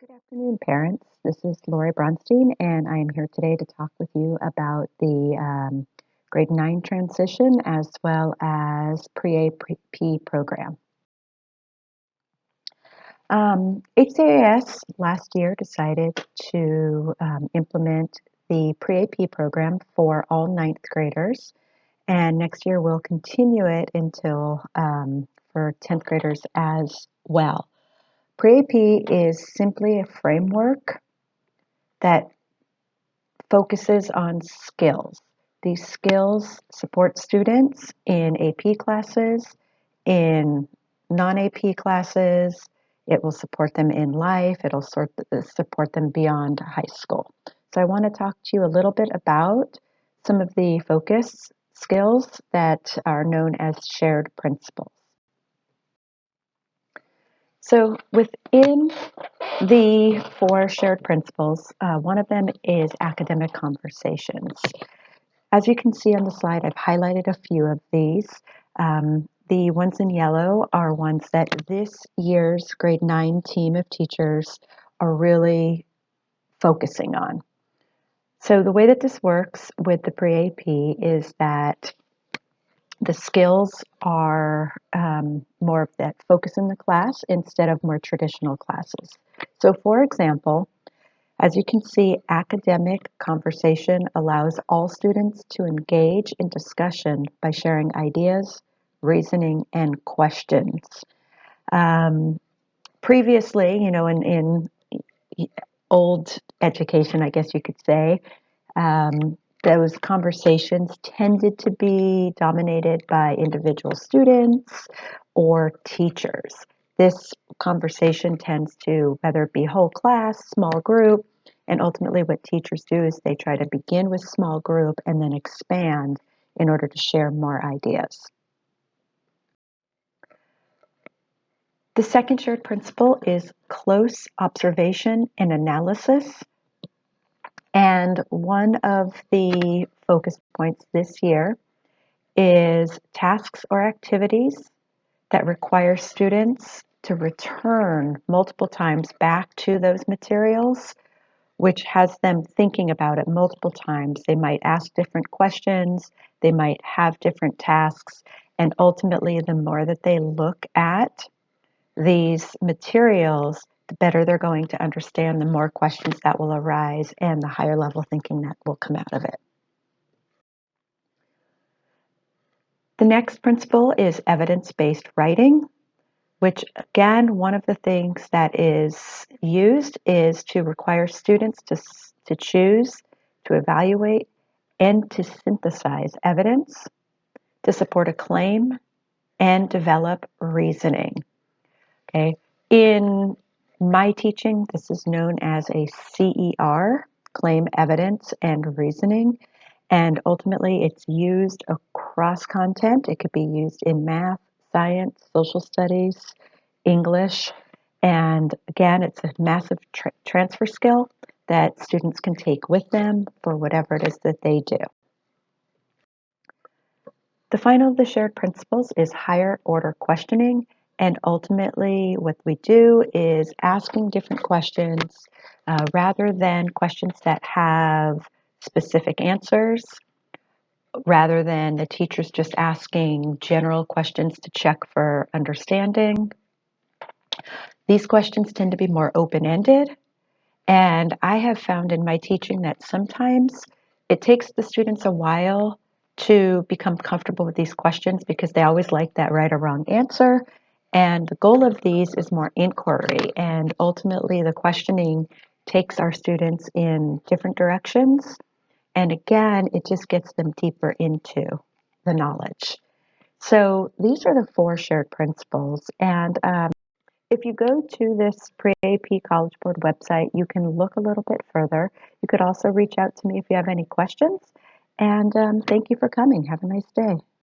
Good afternoon, parents. This is Lori Bronstein, and I am here today to talk with you about the grade 9 transition as well as pre-AP program. HCAS last year decided to implement the pre-AP program for all ninth graders, and next year we'll continue it until for 10th graders as well. Pre-AP is simply a framework that focuses on skills. These skills support students in AP classes, in non-AP classes. It will support them in life. It'll support them beyond high school. So I want to talk to you a little bit about some of the focus skills that are known as shared principles. So within the four shared principles, one of them is academic conversations. As you can see on the slide, I've highlighted a few of these. The ones in yellow are ones that this year's grade 9 team of teachers are really focusing on. So the way that this works with the pre-AP is that the skills are more of that focus in the class instead of more traditional classes. So for example, as you can see, academic conversation allows all students to engage in discussion by sharing ideas, reasoning, and questions. Previously, in old education, I guess you could say, those conversations tended to be dominated by individual students or teachers. This conversation tends to, whether it be whole class, small group, and ultimately what teachers do is they try to begin with small group and then expand in order to share more ideas. The second shared principle is close observation and analysis. And one of the focus points this year is tasks or activities that require students to return multiple times back to those materials, which has them thinking about it multiple times. They might ask different questions, they might have different tasks, and ultimately, the more that they look at these materials, the better they're going to understand, the more questions that will arise, and the higher level thinking that will come out of it. The next principle is evidence-based writing, which again, one of the things that is used is to require students to choose, to evaluate, and to synthesize evidence, to support a claim, and develop reasoning. Okay. In my teaching, this is known as a CER, claim, evidence, and reasoning. And ultimately, it's used across content. It could be used in math, science, social studies, English. And again, it's a massive transfer skill that students can take with them for whatever it is that they do. The final of the shared principles is higher order questioning. And ultimately, what we do is asking different questions rather than questions that have specific answers, rather than the teachers just asking general questions to check for understanding. These questions tend to be more open-ended, and I have found in my teaching that sometimes it takes the students a while to become comfortable with these questions because they always like that right or wrong answer. And the goal of these is more inquiry, and ultimately the questioning takes our students in different directions. And again, it just gets them deeper into the knowledge. So these are the four shared principles. And if you go to this Pre-AP College Board website, you can look a little bit further. You could also reach out to me if you have any questions. And thank you for coming. Have a nice day.